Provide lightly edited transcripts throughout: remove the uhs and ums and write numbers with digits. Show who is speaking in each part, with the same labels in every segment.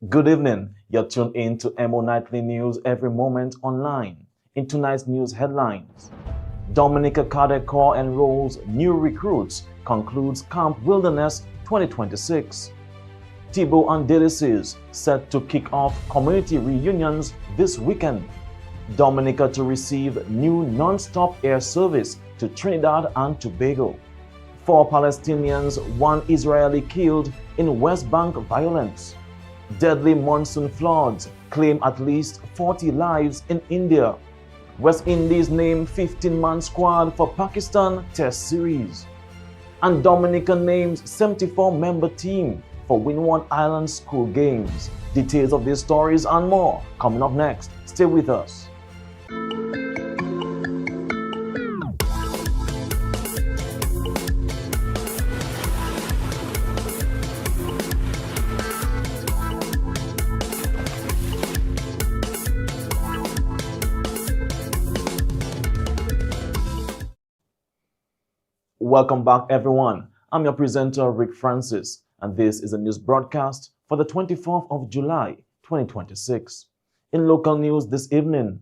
Speaker 1: Good evening. You're tuned in to EmoNews every moment online. In tonight's news headlines, Dominica Cadet Corps enrolls new recruits, concludes Camp Wilderness 2026. Thibault and Delices set to kick off community reunions this weekend. Dominica to receive new non-stop air service to Trinidad and Tobago. 4 Palestinians, 1 Israeli killed in West Bank violence. Deadly monsoon floods claim at least 40 lives in India. West Indies name 15-man squad for Pakistan Test Series. And Dominica names 74-member team for Windward Island School Games. Details of these stories and more coming up next. Stay with us. Welcome back, everyone. I'm your presenter, Rick Francis, and this is a news broadcast for the 24th of July, 2026. In local news this evening,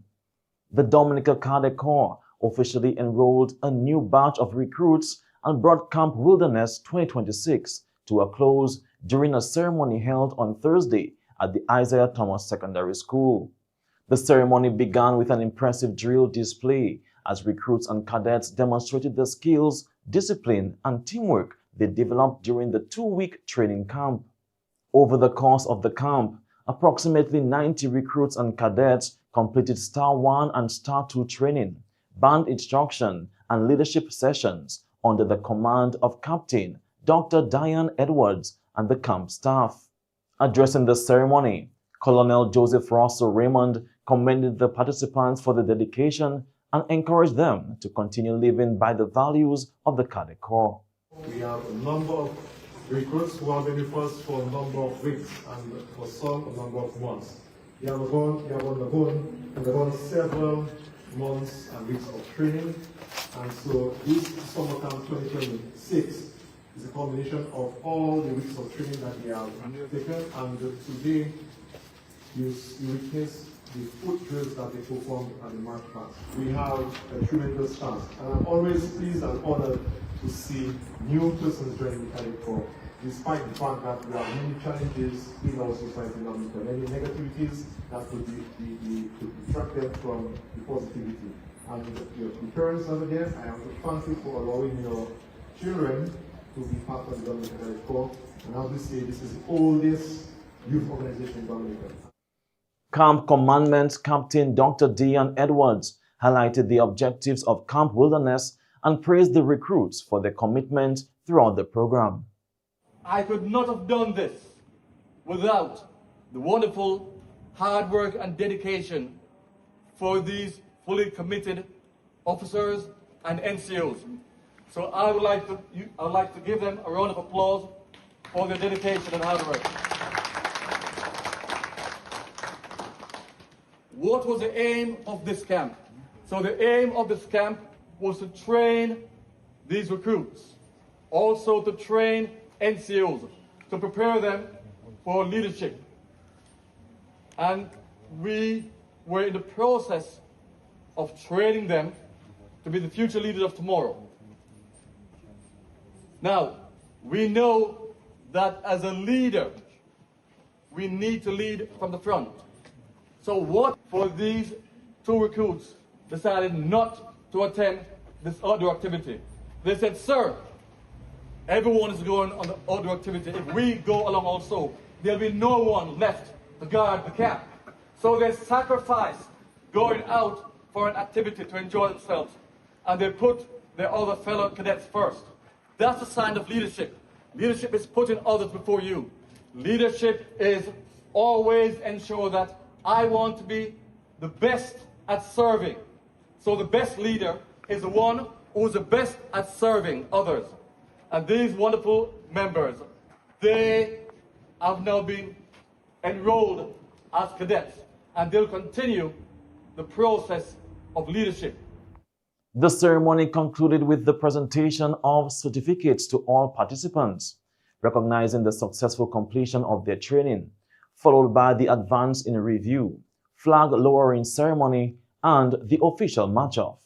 Speaker 1: the Dominica Cadet Corps officially enrolled a new batch of recruits and brought Camp Wilderness 2026 to a close during a ceremony held on Thursday at the Isaiah Thomas Secondary School. The ceremony began with an impressive drill display as recruits and cadets demonstrated the skills, discipline, and teamwork they developed during the 2-week training camp. Over the course of the camp, approximately 90 recruits and cadets completed Star 1 and Star 2 training, band instruction, and leadership sessions under the command of Captain Dr. Diane Edwards and the camp staff. Addressing the ceremony, Colonel Joseph Russell Raymond commended the participants for the dedication and encourage them to continue living by the values of the Cadet Corps.
Speaker 2: We have a number of recruits who have been with us for a number of weeks and for some a number of months. They have undergone several months and weeks of training, and so this summer camp 2026 is a combination of all the weeks of training that they have taken, and today you witness the foot drills that they performed at the march past. We have a tremendous chance, and I'm always pleased and honored to see new persons joining the Cadet Corps, despite the fact that we have many challenges in our society now, many negativities that could distract them from the positivity. And the parents over there, I am thankful for allowing your children to be part of the Dominica Cadet Corps. And as we say, this is the oldest youth organization in Dominica.
Speaker 1: Camp Commandment Captain Dr. Diane Edwards highlighted the objectives of Camp Wilderness and praised the recruits for their commitment throughout the program.
Speaker 3: I could not have done this without the wonderful hard work and dedication for these fully committed officers and NCOs. So I would like to give them a round of applause for their dedication and hard work. What was the aim of this camp? So the aim of this camp was to train these recruits, also to train NCOs, to prepare them for leadership. And we were in the process of training them to be the future leaders of tomorrow. Now, we know that as a leader, we need to lead from the front. So what for these 2 recruits decided not to attend this outdoor activity? They said, sir, everyone is going on the outdoor activity. If we go along also, there'll be no one left to guard the camp. So they sacrificed going out for an activity to enjoy themselves, and they put their other fellow cadets first. That's a sign of leadership. Leadership is putting others before you. Leadership is always ensure that I want to be the best at serving. So the best leader is the one who is the best at serving others. And these wonderful members, they have now been enrolled as cadets, and they'll continue the process of leadership.
Speaker 1: The ceremony concluded with the presentation of certificates to all participants, recognizing the successful completion of their training, followed by the advance in review, flag lowering ceremony, and the official march-off.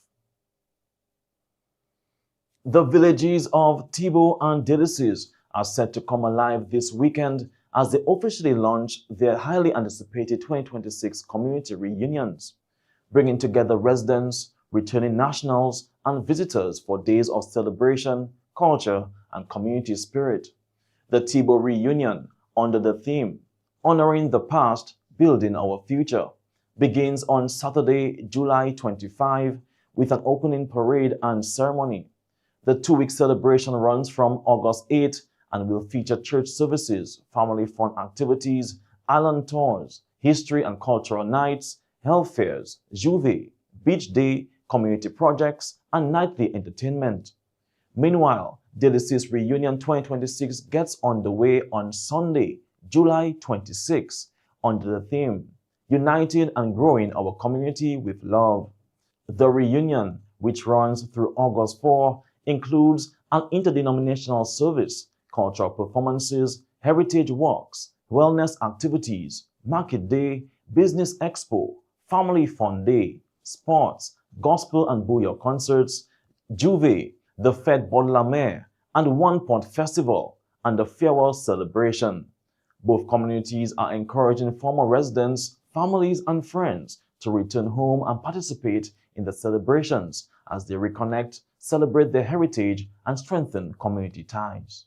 Speaker 1: The villages of Tibo and Delices are set to come alive this weekend as they officially launch their highly anticipated 2026 community reunions, bringing together residents, returning nationals, and visitors for days of celebration, culture, and community spirit. The Tibo reunion, under the theme, Honoring the Past, Building Our Future, begins on Saturday, July 25, with an opening parade and ceremony. The two-week celebration runs from August 8 and will feature church services, family fun activities, island tours, history and cultural nights, health fairs, juve, beach day, community projects, and nightly entertainment. Meanwhile, Delices Reunion 2026 gets underway on Sunday, July 26, under the theme, United and Growing Our Community with Love. The reunion, which runs through August 4, includes an interdenominational service, cultural performances, heritage walks, wellness activities, market day, business expo, family fun day, sports, gospel and booyah concerts, juve, the Fête Bon La Mer, and One Pot Festival, and the farewell celebration. Both communities are encouraging former residents, families, and friends to return home and participate in the celebrations as they reconnect, celebrate their heritage, and strengthen community ties.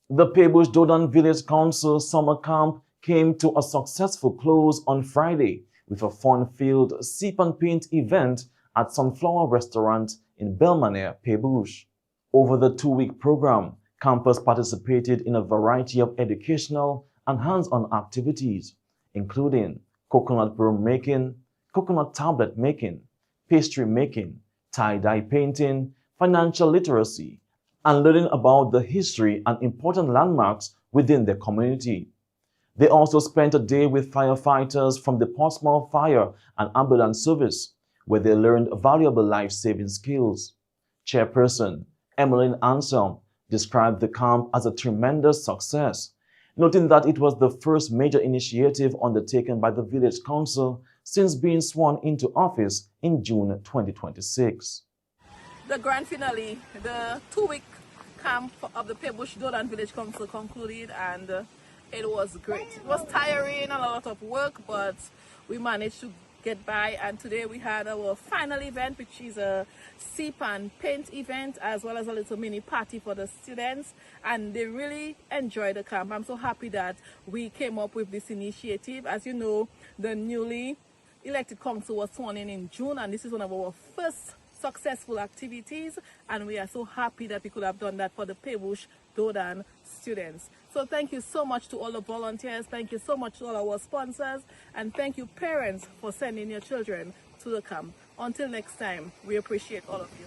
Speaker 1: The Pebush Dodan Village Council Summer Camp came to a successful close on Friday with a fun-filled sip and paint event at Sunflower Restaurant in Belmanere, Pebush. Over the two-week program, campers participated in a variety of educational and hands-on activities, including coconut broom making, coconut tablet making, pastry making, tie-dye painting, financial literacy, and learning about the history and important landmarks within their community. They also spent a day with firefighters from the Portsmouth Fire and Ambulance Service, where they learned valuable life-saving skills. Chairperson Emmeline Anselm described the camp as a tremendous success, noting that it was the first major initiative undertaken by the Village Council since being sworn into office in June 2026.
Speaker 4: The grand finale, the two-week camp of the Pebush Dodan Village Council concluded, and it was great. It was tiring and a lot of work, but we managed to get by, and today we had our final event, which is a sip and paint event, as well as a little mini party for the students, and they really enjoyed the camp. I'm so happy that we came up with this initiative. As you know, the newly elected council was sworn in June, and this is one of our first successful activities, and we are so happy that we could have done that for the Pebush Dodan students. So thank you so much to all the volunteers, thank you so much to all our sponsors, and thank you parents for sending your children to the camp. Until next time, we appreciate all of you.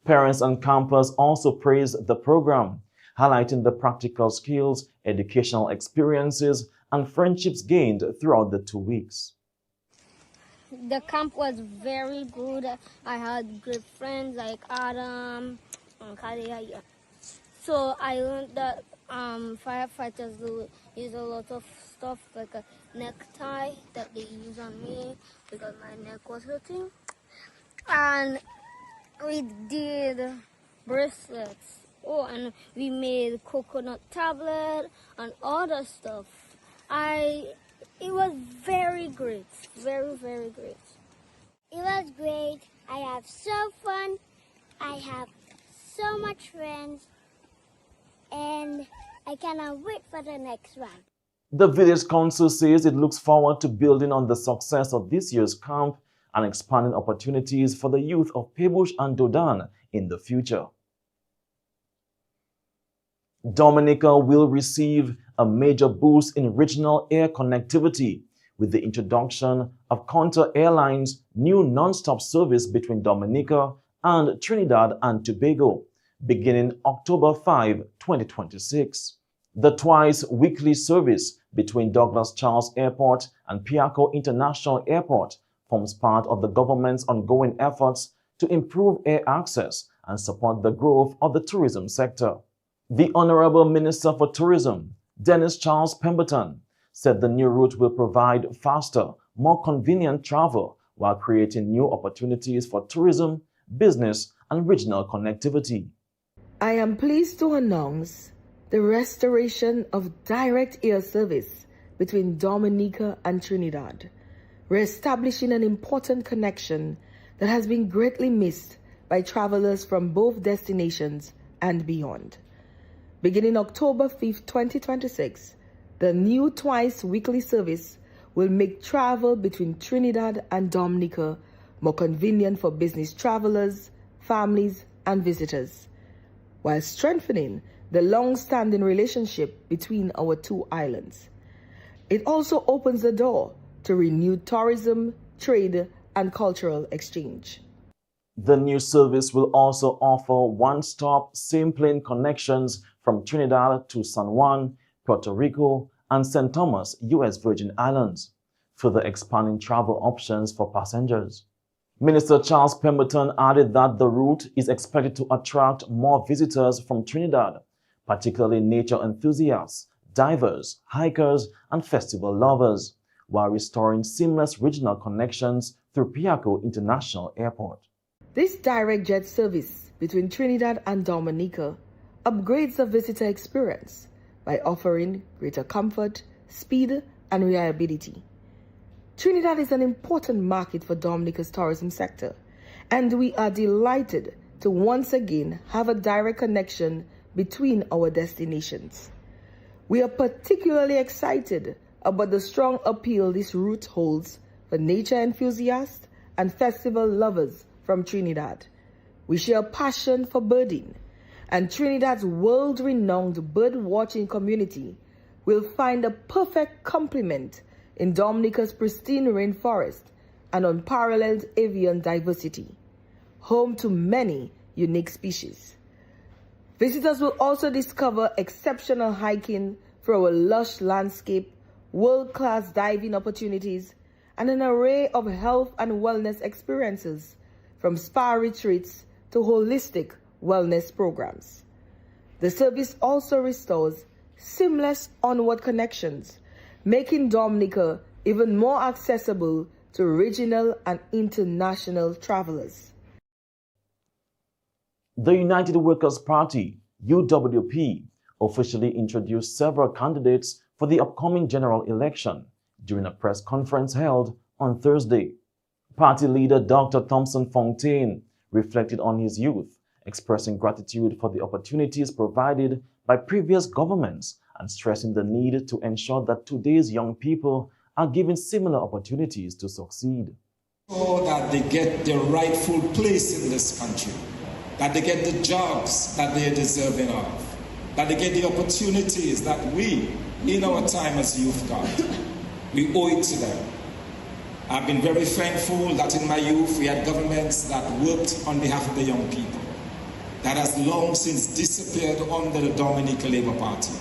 Speaker 1: Parents and campers also praised the program, highlighting the practical skills, educational experiences, and friendships gained throughout the 2 weeks.
Speaker 5: The camp was very good. I had great friends like Adam and Cadet. So I learned that firefighters use a lot of stuff like a necktie that they use on me because my neck was hurting. And we did bracelets. Oh, and we made coconut tablet and other stuff. It was very great, very, very great.
Speaker 6: It was great. I have so fun. I have so much friends, and I cannot wait for the next one.
Speaker 1: The Village Council says it looks forward to building on the success of this year's camp and expanding opportunities for the youth of Pebush and Dodan in the future. Dominica will receive a major boost in regional air connectivity with the introduction of Contour Airlines' new non-stop service between Dominica and Trinidad and Tobago, beginning October 5, 2026. The twice-weekly service between Douglas Charles Airport and Piarco International Airport forms part of the government's ongoing efforts to improve air access and support the growth of the tourism sector. The Honorable Minister for Tourism, Dennis Charles Pemberton, said the new route will provide faster, more convenient travel while creating new opportunities for tourism, business, and regional connectivity.
Speaker 7: I am pleased to announce the restoration of direct air service between Dominica and Trinidad, re-establishing an important connection that has been greatly missed by travelers from both destinations and beyond. Beginning October 5, 2026, the new twice-weekly service will make travel between Trinidad and Dominica more convenient for business travelers, families, and visitors, while strengthening the long-standing relationship between our two islands. It also opens the door to renewed tourism, trade, and cultural exchange.
Speaker 1: The new service will also offer one-stop, same-plane connections from Trinidad to San Juan, Puerto Rico, and St. Thomas, U.S. Virgin Islands, further expanding travel options for passengers. Minister Charles Pemberton added that the route is expected to attract more visitors from Trinidad, particularly nature enthusiasts, divers, hikers, and festival lovers, while restoring seamless regional connections through Piarco International Airport.
Speaker 7: This direct jet service between Trinidad and Dominica upgrades the visitor experience by offering greater comfort, speed, and reliability. Trinidad is an important market for Dominica's tourism sector, and we are delighted to once again have a direct connection between our destinations. We are particularly excited about the strong appeal this route holds for nature enthusiasts and festival lovers from Trinidad. We share a passion for birding, and Trinidad's world-renowned bird-watching community will find a perfect complement in Dominica's pristine rainforest and unparalleled avian diversity, home to many unique species. Visitors will also discover exceptional hiking through our lush landscape, world-class diving opportunities, and an array of health and wellness experiences, from spa retreats to holistic wellness programs. The service also restores seamless onward connections, making Dominica even more accessible to regional and international travelers.
Speaker 1: The United Workers' Party, UWP, officially introduced several candidates for the upcoming general election during a press conference held on Thursday. Party leader Dr. Thompson Fontaine reflected on his youth, expressing gratitude for the opportunities provided by previous governments and stressing the need to ensure that today's young people are given similar opportunities to succeed.
Speaker 8: So that they get their rightful place in this country, that they get the jobs that they are deserving of, that they get the opportunities that we, in our time as youth, got. We owe it to them. I've been very thankful that in my youth we had governments that worked on behalf of the young people. That has long since disappeared under the Dominica Labour Party.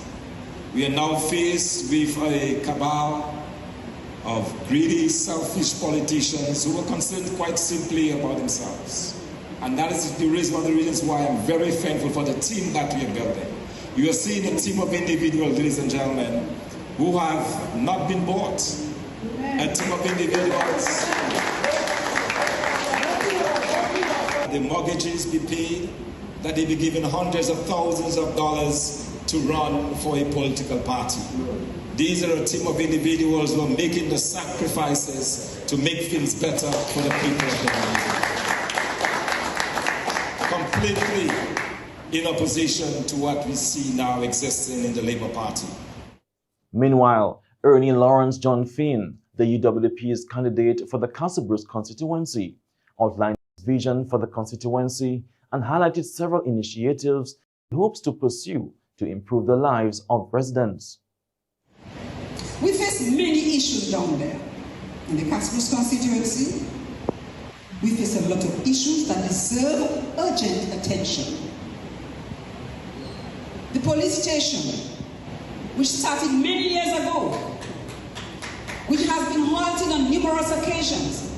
Speaker 8: We are now faced with a cabal of greedy, selfish politicians who are concerned quite simply about themselves. And that is one of the reasons why I'm very thankful for the team that we are building. You are seeing a team of individuals, ladies and gentlemen, who have not been bought. A team of individuals. The mortgages be paid, that they be given hundreds of thousands of dollars to run for a political party. These are a team of individuals who are making the sacrifices to make things better for the people of the country. Completely in opposition to what we see now existing in the Labour Party.
Speaker 1: Meanwhile, Ernie Lawrence John Finn, the UWP's candidate for the Castlebruce constituency, outlined his vision for the constituency and highlighted several initiatives he hopes to pursue to improve the lives of residents.
Speaker 9: We face many issues down there. In the Casper's constituency, we face a lot of issues that deserve urgent attention. The police station, which started many years ago, which has been halted on numerous occasions,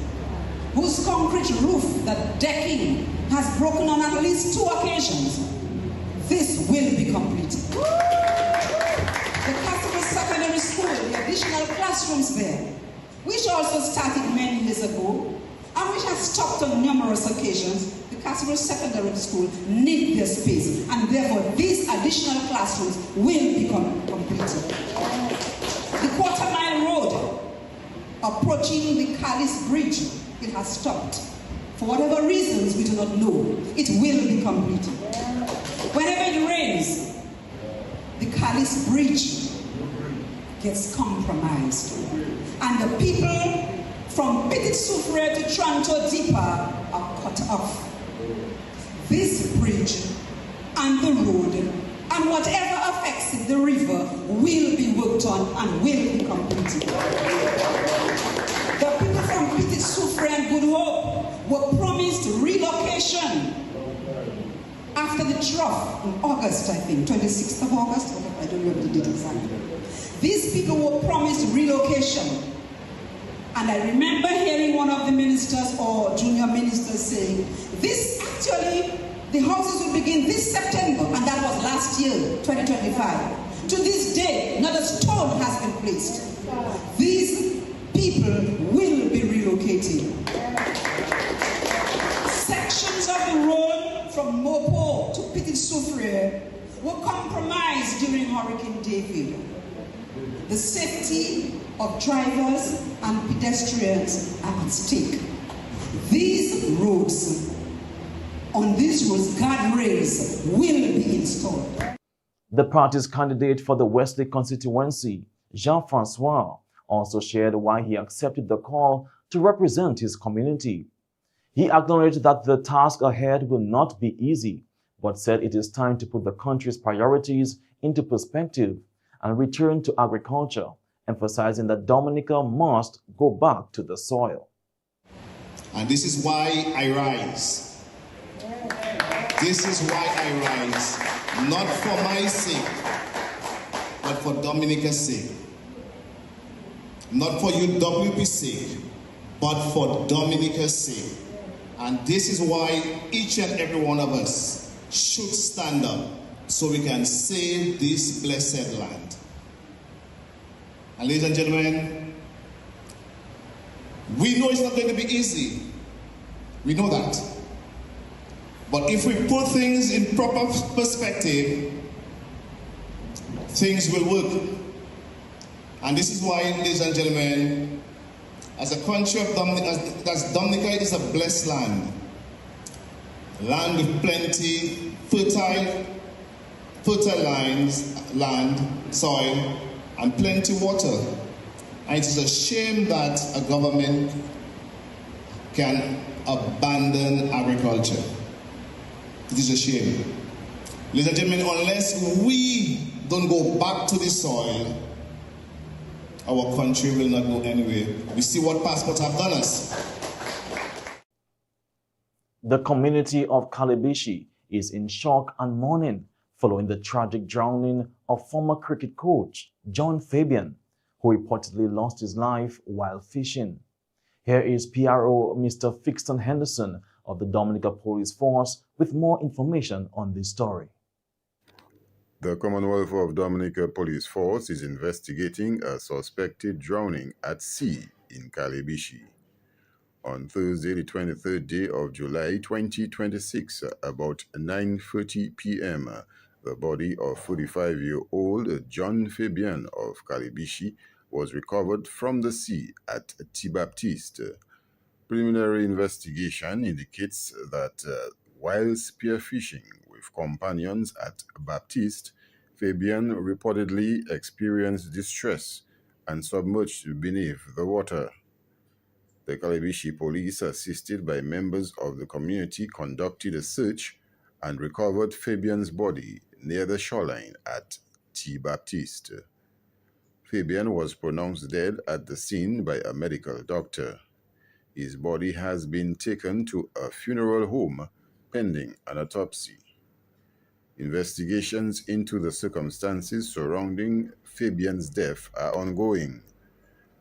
Speaker 9: whose concrete roof, that decking, has broken on at least 2 occasions. This will be completed. The Catholic Secondary School, the additional classrooms there, which also started many years ago, and which has stopped on numerous occasions, the Catholic Secondary School need their space, and therefore these additional classrooms will become completed. The quarter-mile road approaching the Callis Bridge, it has stopped. For whatever reasons, we do not know. It will be completed. Whenever it rains, the Callis Bridge gets compromised. And the people from Petit Soufrière to Tranto Deeper are cut off. This bridge and the road and whatever affects the river will be worked on and will be completed. The people from Petit Soufrière and Good Hope were promised relocation after the trough in August, I think, 26th of August, I don't remember the date exactly. These people were promised relocation. And I remember hearing one of the ministers or junior ministers saying, this actually, the houses will begin this September, and that was last year, 2025. To this day, not a stone has been placed. These people will be relocating. Sections of the road from Mopo to Petit Soufrière were compromised during Hurricane David. The safety of drivers and pedestrians are at stake. These roads, on these roads, guardrails will be installed.
Speaker 1: The party's candidate for the Wesley constituency, Jean-Francois, also shared why he accepted the call to represent his community. He acknowledged that the task ahead will not be easy, but said it is time to put the country's priorities into perspective and return to agriculture, emphasizing that Dominica must go back to the soil.
Speaker 10: And this is why I rise. This is why I rise, not for my sake, but for Dominica's sake. Not for UWP's sake, but for Dominica's sake. And this is why each and every one of us should stand up so we can save this blessed land. And ladies and gentlemen, we know it's not going to be easy. We know that. But if we put things in proper perspective, things will work. And this is why, ladies and gentlemen, as a country of Dominica is a blessed land. Land with plenty, fertile land, soil, and plenty water. And it is a shame that a government can abandon agriculture. It is a shame. Ladies and gentlemen, unless we don't go back to the soil, our country will not go anywhere. We see what passports have done us.
Speaker 1: The community of Calabishi is in shock and mourning following the tragic drowning of former cricket coach John Fabian, who reportedly lost his life while fishing. Here is PRO Mr. Fixton Henderson of the Dominica Police Force with more information on this story.
Speaker 11: The Commonwealth of Dominica Police Force is investigating a suspected drowning at sea in Calabishi. On Thursday, the 23rd day of July 2026, about 9:30 p.m., the body of 45-year-old John Fabian of Calabishi was recovered from the sea at T. Baptiste. Preliminary investigation indicates that while spearfishing with companions at Baptiste, Fabian reportedly experienced distress and submerged beneath the water. The Calabishi police, assisted by members of the community, conducted a search and recovered Fabian's body near the shoreline at T. Baptiste. Fabian was pronounced dead at the scene by a medical doctor. His body has been taken to a funeral home pending an autopsy. Investigations into the circumstances surrounding Fabian's death are ongoing.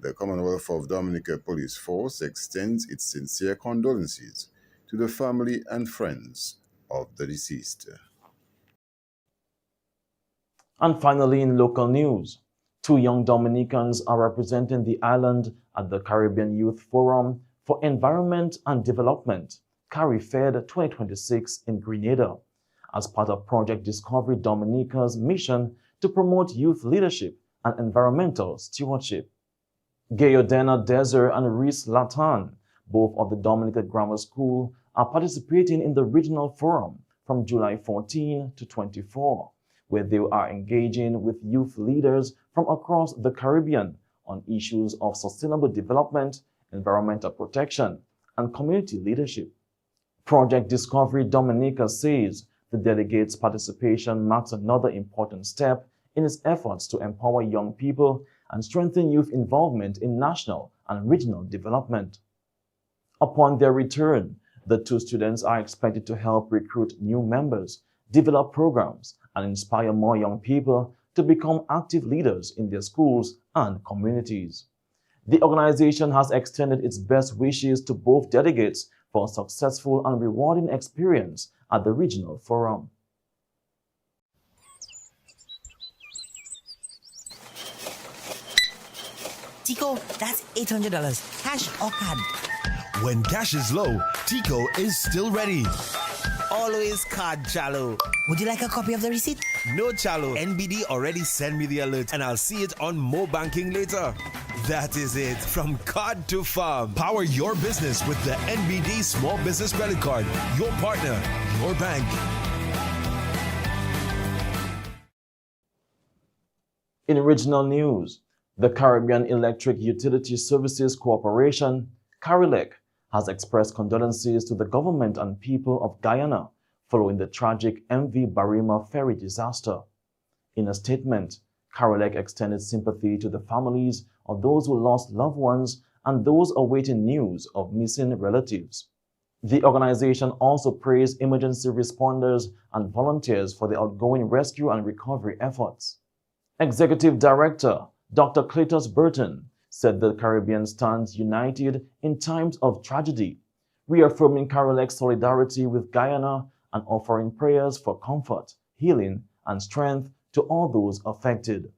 Speaker 11: The Commonwealth of Dominica Police Force extends its sincere condolences to the family and friends of the deceased.
Speaker 1: And finally, in local news, 2 young Dominicans are representing the island at the Caribbean Youth Forum for Environment and Development, CARIFED 2026 in Grenada, as part of Project Discovery Dominica's mission to promote youth leadership and environmental stewardship. Gayodena Dezer and Reese Latan, both of the Dominica Grammar School, are participating in the regional forum from July 14 to 24, where they are engaging with youth leaders from across the Caribbean on issues of sustainable development, environmental protection, and community leadership. Project Discovery Dominica says the delegates' participation marks another important step in its efforts to empower young people and strengthen youth involvement in national and regional development. Upon their return, the 2 students are expected to help recruit new members, develop programs, and inspire more young people to become active leaders in their schools and communities. The organization has extended its best wishes to both delegates for a successful and rewarding experience at the regional forum.
Speaker 12: Tico, that's $800. Cash or card?
Speaker 13: When cash is low, Tico is still ready.
Speaker 12: Always card, Chalo. Would you like a copy of the receipt?
Speaker 13: No, Chalo. NBD already sent me the alert and I'll see it on Mo Banking later. That is it. From card to farm. Power your business with the NBD Small Business Credit Card. Your partner, your bank.
Speaker 1: In regional news, the Caribbean Electric Utility Services Corporation, CARILEC, has expressed condolences to the government and people of Guyana following the tragic MV Barima ferry disaster. In a statement, CARILEC extended sympathy to the families of those who lost loved ones and those awaiting news of missing relatives. The organization also praised emergency responders and volunteers for the outgoing rescue and recovery efforts. Executive Director Dr. Cletus Burton said the Caribbean stands united in times of tragedy, reaffirming CARILEC's solidarity with Guyana and offering prayers for comfort, healing, and strength to all those affected.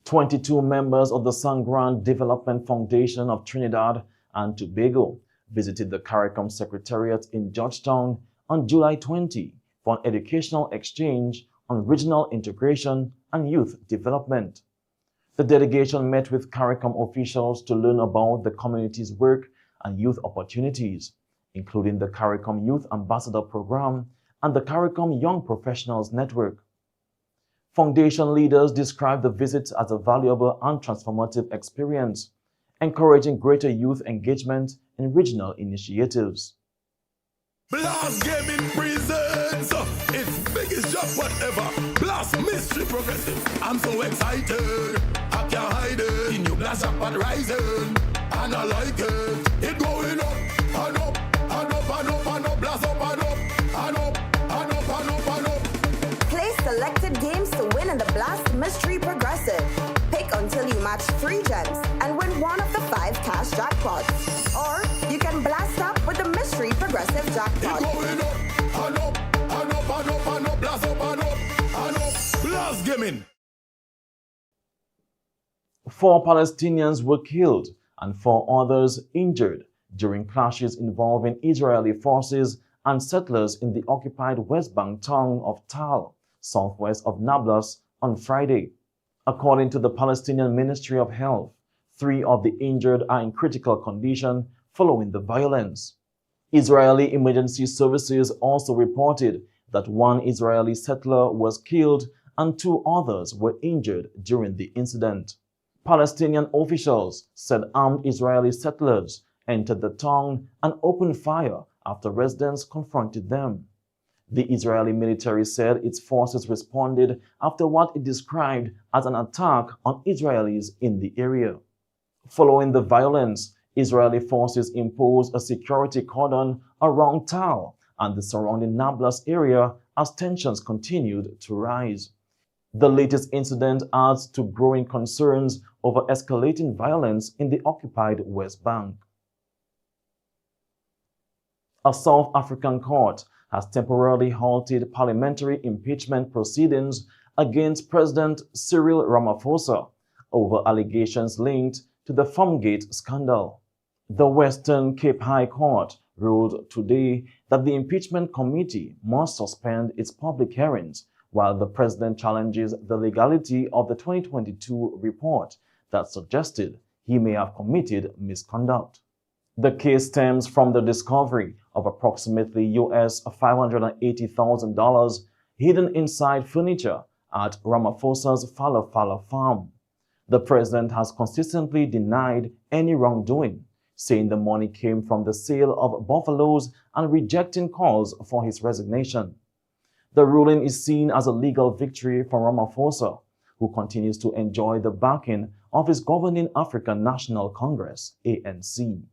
Speaker 1: 22 members of the Sangran Development Foundation of Trinidad and Tobago visited the CARICOM Secretariat in Georgetown on July 20 for an educational exchange on regional integration and youth development. The delegation met with CARICOM officials to learn about the community's work and youth opportunities, including the CARICOM Youth Ambassador Program and the CARICOM Young Professionals Network. Foundation leaders described the visit as a valuable and transformative experience, encouraging greater youth engagement in regional initiatives.
Speaker 13: Blast Gaming presents its biggest job whatever. Blast Mystery Progressive. I'm so excited. I can't hide it. In your blast up and rising. And I like it. It going up and up and up and up and up. Blast up and up and up and up and up and up.
Speaker 14: Play selected games to win in the Blast Mystery Progressive. Pick until you match 3 gems and win one of the 5 cash jackpots. Or you can blast up with the Mystery Progressive jackpot.
Speaker 13: It's going up and up and up and up and up. Blast up and up and up. Blast Gaming.
Speaker 1: 4 Palestinians were killed and 4 others injured during clashes involving Israeli forces and settlers in the occupied West Bank town of Tal, southwest of Nablus, on Friday. According to the Palestinian Ministry of Health, 3 of the injured are in critical condition following the violence. Israeli emergency services also reported that 1 Israeli settler was killed and 2 others were injured during the incident. Palestinian officials said armed Israeli settlers entered the town and opened fire after residents confronted them. The Israeli military said its forces responded after what it described as an attack on Israelis in the area. Following the violence, Israeli forces imposed a security cordon around Tal and the surrounding Nablus area as tensions continued to rise. The latest incident adds to growing concerns over escalating violence in the occupied West Bank. A South African court has temporarily halted parliamentary impeachment proceedings against President Cyril Ramaphosa over allegations linked to the Farmgate scandal. The Western Cape High Court ruled today that the impeachment committee must suspend its public hearings while the president challenges the legality of the 2022 report that suggested he may have committed misconduct. The case stems from the discovery of approximately US $580,000 hidden inside furniture at Ramaphosa's Fala Fala farm. The president has consistently denied any wrongdoing, saying the money came from the sale of buffaloes and rejecting calls for his resignation. The ruling is seen as a legal victory for Ramaphosa, who continues to enjoy the backing of his governing African National Congress, ANC.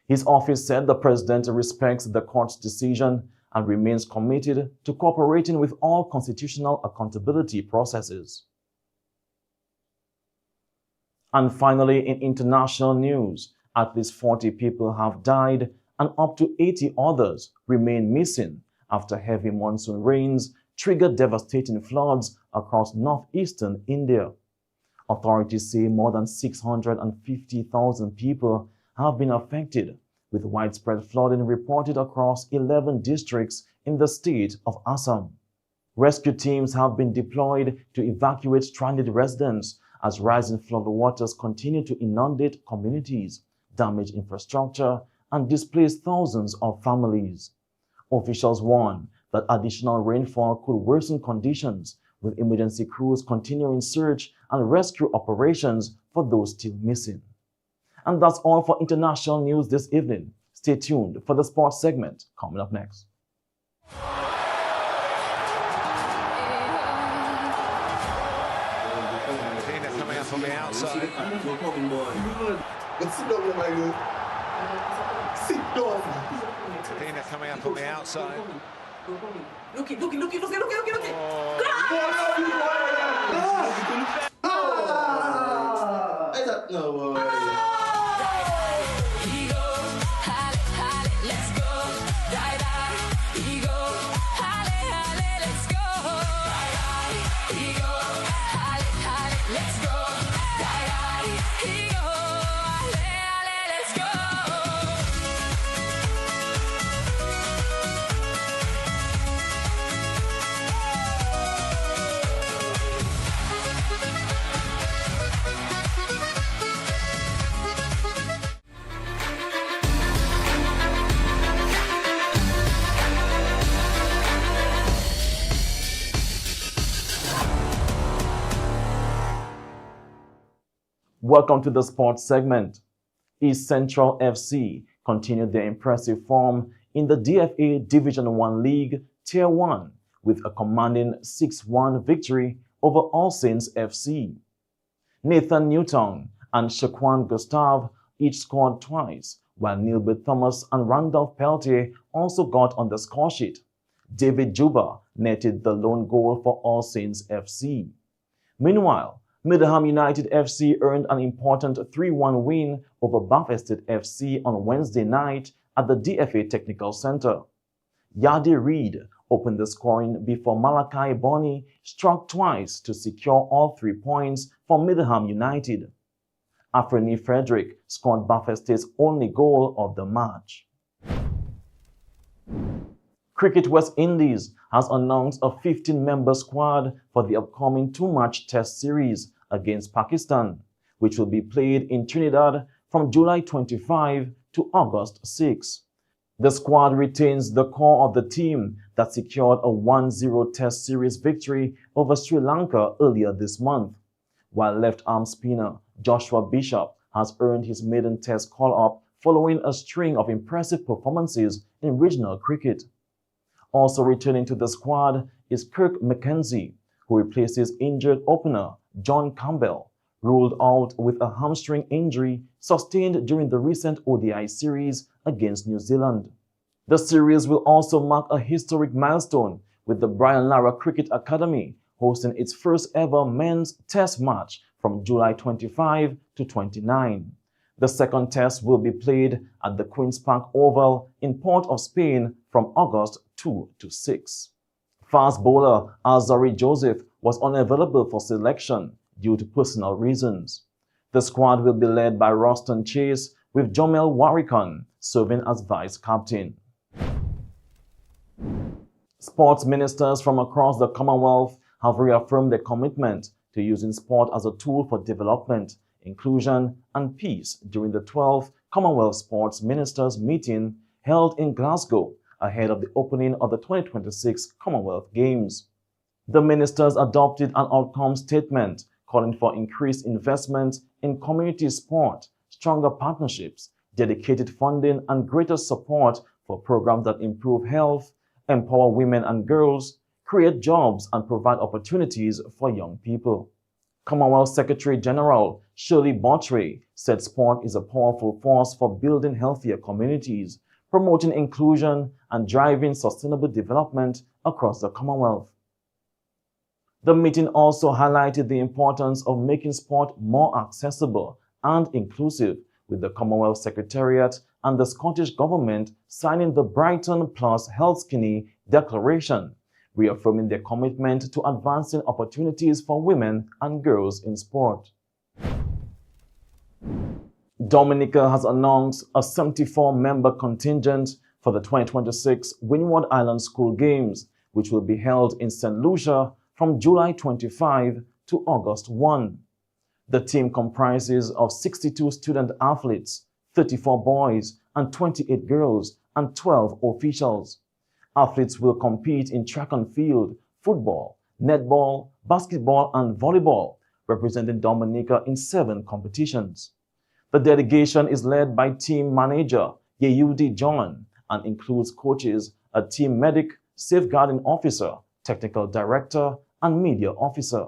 Speaker 1: His office said the president respects the court's decision and remains committed to cooperating with all constitutional accountability processes. And finally, in international news, at least 40 people have died and up to 80 others remain missing after heavy monsoon rains triggered devastating floods across northeastern India. Authorities say more than 650,000 people have been affected, with widespread flooding reported across 11 districts in the state of Assam. Rescue teams have been deployed to evacuate stranded residents as rising floodwaters continue to inundate communities, damage infrastructure, and displace thousands of families. Officials warn that additional rainfall could worsen conditions, with emergency crews continuing search and rescue operations for those still missing. And that's all for international news this evening. Stay tuned for the sports segment coming up next.
Speaker 15: Coming up on the outside.
Speaker 2: Sit down, my girl. Sit down.
Speaker 15: Pina coming up on the outside.
Speaker 16: Look it.
Speaker 2: Oh. No.
Speaker 1: Welcome to the sports segment. East Central FC continued their impressive form in the DFA Division 1 League Tier 1 with a commanding 6-1 victory over All Saints FC. Nathan Newton and Shaquan Gustav each scored twice, while Neilbert Thomas and Randolph Peltier also got on the scoresheet. David Juba netted the lone goal for All Saints FC. Meanwhile, Middleham United FC earned an important 3-1 win over Bafested FC on Wednesday night at the DFA Technical Center. Yadi Reid opened the scoring before Malachi Bonney struck twice to secure all 3 points for Middleham United. Afreni Frederick scored Bafested's only goal of the match. Cricket West Indies has announced a 15-member squad for the upcoming 2-match Test series against Pakistan, which will be played in Trinidad from July 25 to August 6. The squad retains the core of the team that secured a 1-0 Test series victory over Sri Lanka earlier this month, while left-arm spinner Joshua Bishop has earned his maiden Test call-up following a string of impressive performances in regional cricket. Also returning to the squad is Kirk McKenzie, who replaces injured opener John Campbell, ruled out with a hamstring injury sustained during the recent ODI series against New Zealand. The series will also mark a historic milestone, with the Brian Lara Cricket Academy hosting its first ever men's test match from July 25 to 29. The second test will be played at the Queen's Park Oval in Port of Spain from August 2 to 6. Fast bowler Alzari Joseph was unavailable for selection due to personal reasons. The squad will be led by Roston Chase, with Jomel Warrikan serving as vice-captain. Sports ministers from across the Commonwealth have reaffirmed their commitment to using sport as a tool for development, inclusion, and peace during the 12th Commonwealth Sports Ministers meeting held in Glasgow ahead of the opening of the 2026 Commonwealth Games. The ministers adopted an outcome statement calling for increased investment in community sport, stronger partnerships, dedicated funding, and greater support for programs that improve health, empower women and girls, create jobs, and provide opportunities for young people. Commonwealth Secretary General Shirley Botray said sport is a powerful force for building healthier communities, promoting inclusion, and driving sustainable development across the Commonwealth. The meeting also highlighted the importance of making sport more accessible and inclusive, with the Commonwealth Secretariat and the Scottish Government signing the Brighton Plus Health Skinny Declaration, reaffirming their commitment to advancing opportunities for women and girls in sport. Dominica has announced a 74-member contingent for the 2026 Windward Island School Games, which will be held in St. Lucia from July 25 to August 1. The team comprises of 62 student athletes, 34 boys and 28 girls, and 12 officials. Athletes will compete in track and field, football, netball, basketball, and volleyball, representing Dominica in 7 competitions. The delegation is led by team manager Yehudi John and includes coaches, a team medic, safeguarding officer, technical director, and media officer.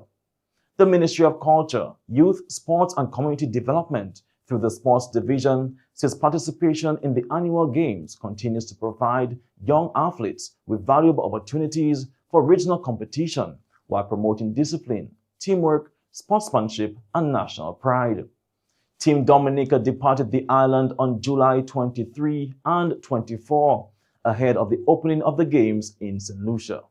Speaker 1: The Ministry of Culture, Youth, Sports and Community Development, through the Sports Division, says participation in the annual games continues to provide young athletes with valuable opportunities for regional competition while promoting discipline, teamwork, sportsmanship, and national pride. Team Dominica departed the island on July 23 and 24, ahead of the opening of the games in St. Lucia.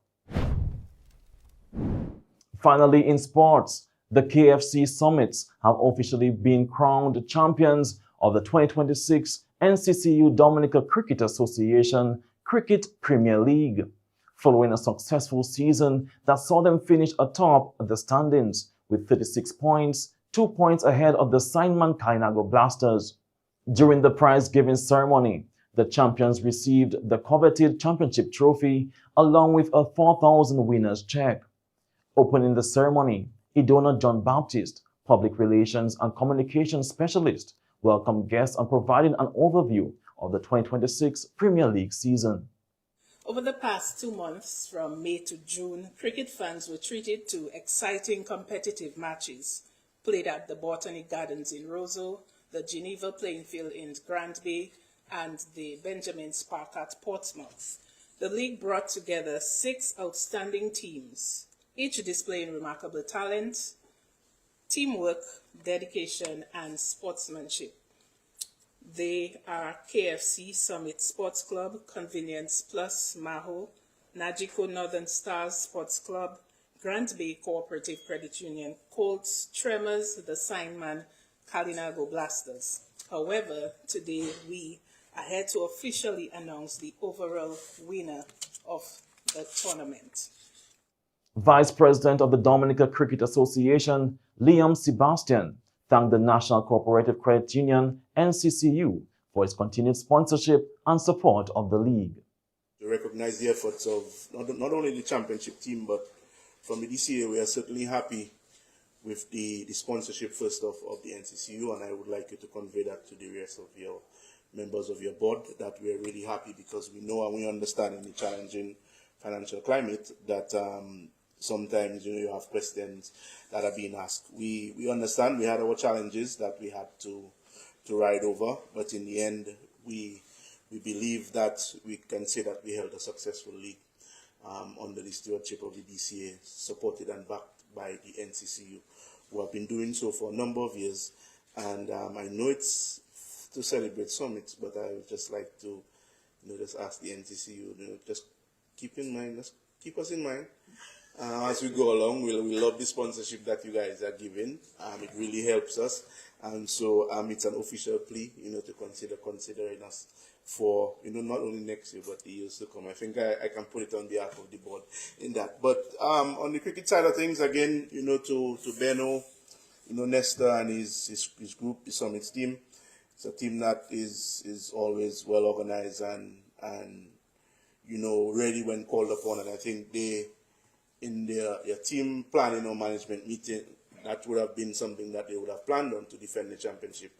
Speaker 1: Finally, in sports, the KFC Summits have officially been crowned champions of the 2026 NCCU Dominica Cricket Association Cricket Premier League, following a successful season that saw them finish atop the standings with 36 points, 2 points ahead of the Signman Kainago Blasters. During the prize-giving ceremony, the champions received the coveted championship trophy along with a 4,000 winners check. Opening the ceremony, Idona John Baptist, Public Relations and Communications Specialist, welcomed guests and provided an overview of the 2026 Premier League season.
Speaker 4: Over the past 2 months, from May to June, cricket fans were treated to exciting competitive matches played at the Botanic Gardens in Roseau, the Geneva Playing Field in Granby, and the Benjamin's Park at Portsmouth. The league brought together 6 outstanding teams, each displaying remarkable talent, teamwork, dedication, and sportsmanship. They are KFC Summit Sports Club, Convenience Plus Maho, Najiko Northern Stars Sports Club, Grant Bay Cooperative Credit Union, Colts, Tremors, the Signman, Kalinago Blasters. However, today we are here to officially announce the overall winner of the tournament.
Speaker 1: Vice President of the Dominica Cricket Association, Liam Sebastian, thanked the National Cooperative Credit Union, NCCU, for its continued sponsorship and support of the league.
Speaker 17: To recognize the efforts of not only the championship team, but from the DCA, we are certainly happy with the sponsorship first of the NCCU, and I would like you to convey that to the rest of your members of your board, that we are really happy because we know and we understand in the challenging financial climate that sometimes you have questions that are being asked. We understand we had our challenges that we had to ride over, but in the end we believe that we can say that we held a successful league under the stewardship of the DCA, supported and backed by the NCCU, who have been doing so for a number of years. And I know it's to celebrate summits, but I would just like to just ask the NCCU, just keep us in mind as we go along. We love the sponsorship that you guys are giving. It really helps us, and so it's an official plea, to considering us for not only next year but the years to come. I think I can put it on behalf of the board in that. But on the cricket side of things, again, to Benno, Nestor and his group, the Summits team. It's a team that is always well organized and ready when called upon. And I think they, in their team planning or management meeting, that would have been something that they would have planned on to defend the championship,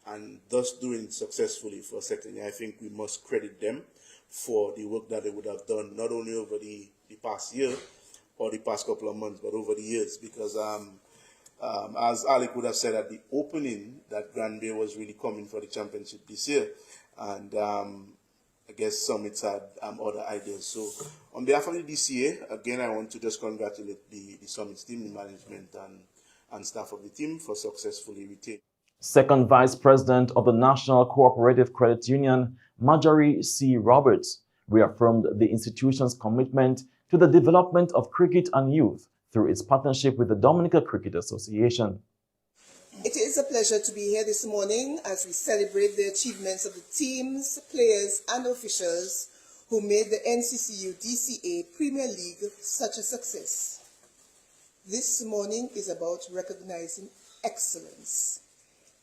Speaker 17: and thus doing successfully for a second year. I think we must credit them for the work that they would have done, not only over the past year or the past couple of months, but over the years, because as Alec would have said at the opening, that Grand Bay was really coming for the championship this year, and I guess Summits had other ideas. So on behalf of the DCA, again, I want to just congratulate the Summits team, the management and staff of the team for successfully retaining.
Speaker 1: Second Vice President of the National Cooperative Credit Union, Marjorie C. Roberts, reaffirmed the institution's commitment to the development of cricket and youth through its partnership with the Dominica Cricket Association.
Speaker 18: It is a pleasure to be here this morning as we celebrate the achievements of the teams, players and officials who made the NCCU DCA Premier League such a success. This morning is about recognizing excellence.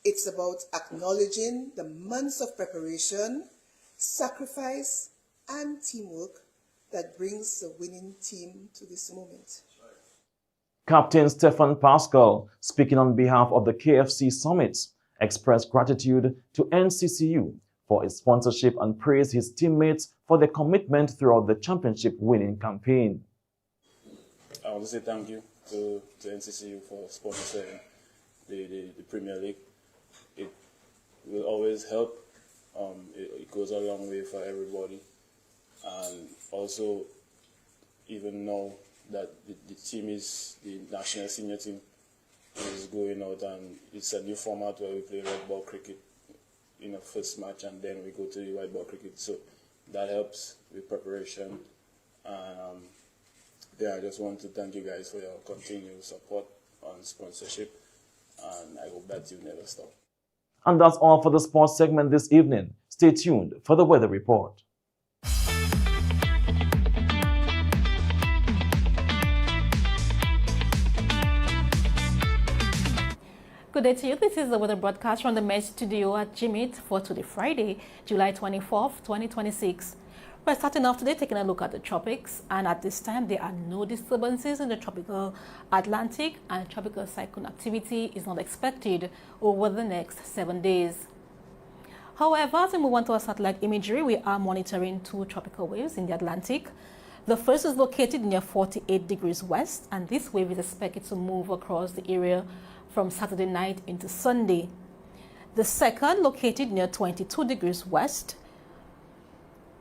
Speaker 18: It's about acknowledging the months of preparation, sacrifice and teamwork that brings the winning team to this moment.
Speaker 1: Captain Stefan Pascal, speaking on behalf of the KFC Summits, expressed gratitude to NCCU for its sponsorship and praised his teammates for their commitment throughout the championship winning campaign.
Speaker 19: I want to say thank you to NCCU for sponsoring the Premier League. It will always help. It goes a long way for everybody. And also, even now that the team is, the national senior team is going out, and it's a new format where we play red ball cricket in a first match and then we go to the white ball cricket. So that helps with preparation. And I just want to thank you guys for your continued support on sponsorship, and I hope that you never stop.
Speaker 1: And that's all for the sports segment this evening. Stay tuned for the weather report.
Speaker 20: Good day to you. This is the weather broadcast from the Met Studio at GMIT for today, Friday, July 24th, 2026. We're starting off today taking a look at the tropics, and at this time there are no disturbances in the tropical Atlantic, and tropical cyclone activity is not expected over the next 7 days. However, as we move on to our satellite imagery, we are monitoring two tropical waves in the Atlantic. The first is located near 48 degrees west, and this wave is expected to move across the area from Saturday night into Sunday. The second located near 22 degrees west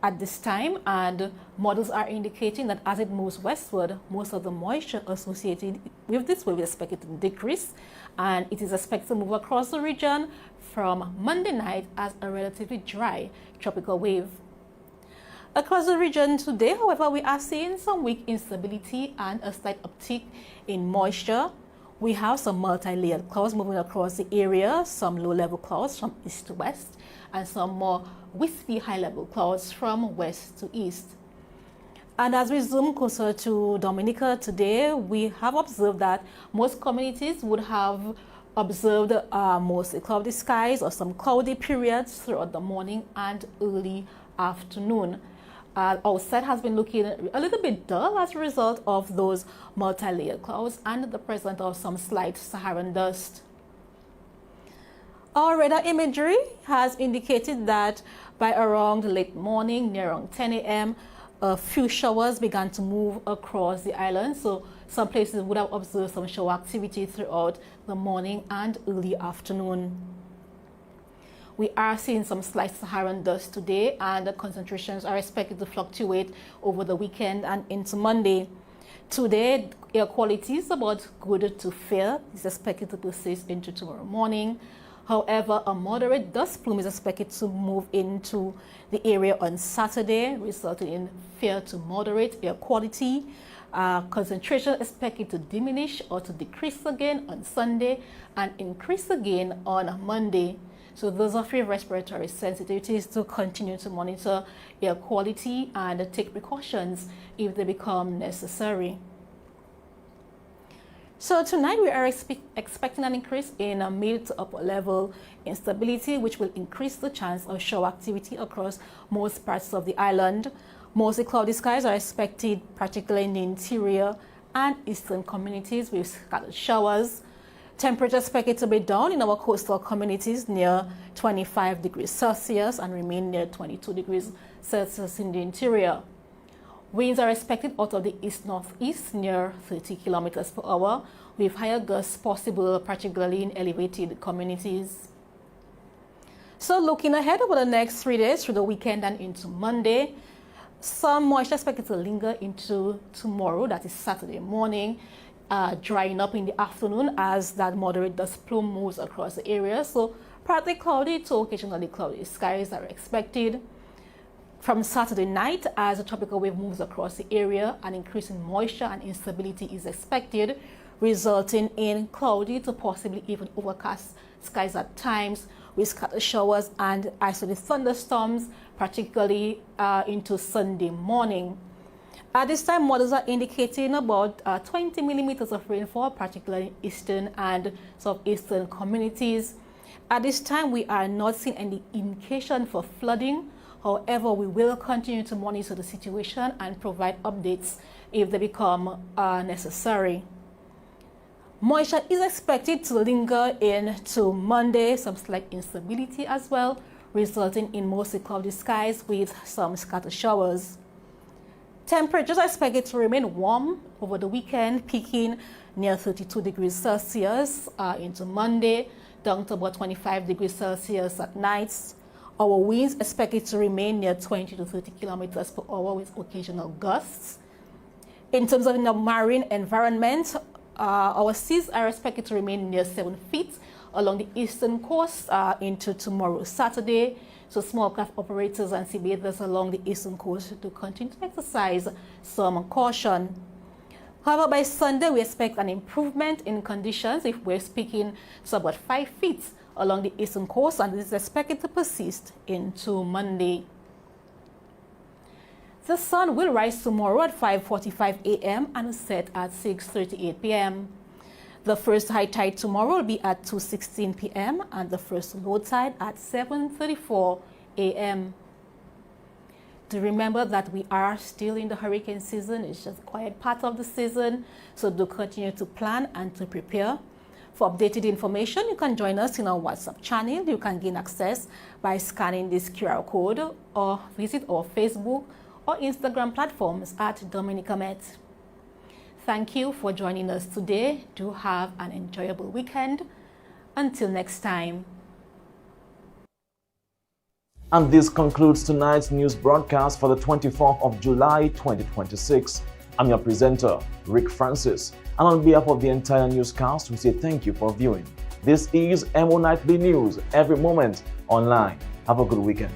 Speaker 20: at this time, and models are indicating that as it moves westward, most of the moisture associated with this wave is expected to decrease, and it is expected to move across the region from Monday night as a relatively dry tropical wave. Across the region today, however, we are seeing some weak instability and a slight uptick in moisture. We have some multi-layered clouds moving across the area, some low-level clouds from east to west, and some more wispy high-level clouds from west to east. And as we zoom closer to Dominica today, we have observed that most communities would have observed mostly cloudy skies or some cloudy periods throughout the morning and early afternoon. Outside has been looking a little bit dull as a result of those multi-layered clouds and the presence of some slight Saharan dust. Our radar imagery has indicated that by around late morning, near around 10 a.m., a few showers began to move across the island. So some places would have observed some shower activity throughout the morning and early afternoon. We are seeing some slight Saharan dust today, and the concentrations are expected to fluctuate over the weekend and into Monday. Today, air quality is about good to fair. It's expected to persist into tomorrow morning. However, a moderate dust plume is expected to move into the area on Saturday, resulting in fair to moderate air quality. Concentration expected to diminish or to decrease again on Sunday and increase again on Monday. So those of you with respiratory sensitivities to continue to monitor air quality and take precautions if they become necessary. So tonight we are expecting an increase in mid to upper level instability, which will increase the chance of shower activity across most parts of the island. Mostly cloudy skies are expected, particularly in the interior and eastern communities, with scattered showers. Temperature expected to be down in our coastal communities near 25 degrees Celsius and remain near 22 degrees Celsius in the interior. Winds are expected out of the east-northeast near 30 kilometers per hour, with higher gusts possible, particularly in elevated communities. So looking ahead over the next 3 days through the weekend and into Monday, some moisture expected to linger into tomorrow, that is Saturday morning, drying up in the afternoon as that moderate dust plume moves across the area. So partly cloudy to occasionally cloudy skies are expected. From Saturday night, as a tropical wave moves across the area, an increase in moisture and instability is expected, resulting in cloudy to possibly even overcast skies at times, with scattered showers and isolated thunderstorms, particularly into Sunday morning. At this time, models are indicating about 20 millimeters of rainfall, particularly in eastern and southeastern communities. At this time, we are not seeing any indication for flooding. However, we will continue to monitor the situation and provide updates if they become necessary. Moisture is expected to linger into Monday, some slight instability as well, resulting in mostly cloudy skies with some scattered showers. Temperatures are expected to remain warm over the weekend, peaking near 32 degrees Celsius into Monday, down to about 25 degrees Celsius at nights. Our winds expected to remain near 20 to 30 kilometers per hour with occasional gusts. In terms of the marine environment, our seas are expected to remain near 7 feet along the eastern coast into tomorrow, Saturday. So small craft operators and sea bathers along the eastern coast to continue to exercise some caution. However, by Sunday, we expect an improvement in conditions if we're speaking to about 5 feet along the eastern coast, and this is expected to persist into Monday. The sun will rise tomorrow at 5:45 a.m. and set at 6:38 p.m. The first high tide tomorrow will be at 2:16 p.m. and the first low tide at 7:34 a.m. Do remember that we are still in the hurricane season. It's just a quiet part of the season, so do continue to plan and to prepare. For updated information, you can join us in our WhatsApp channel. You can gain access by scanning this QR code or visit our Facebook or Instagram platforms at Dominica Met. Thank you for joining us today. Do have an enjoyable weekend. Until next time.
Speaker 1: And this concludes tonight's news broadcast for the 24th of July 2026. I'm your presenter, Rick Francis, and on behalf of the entire newscast, we say thank you for viewing. This is EmoNightly News, every moment online. Have a good weekend.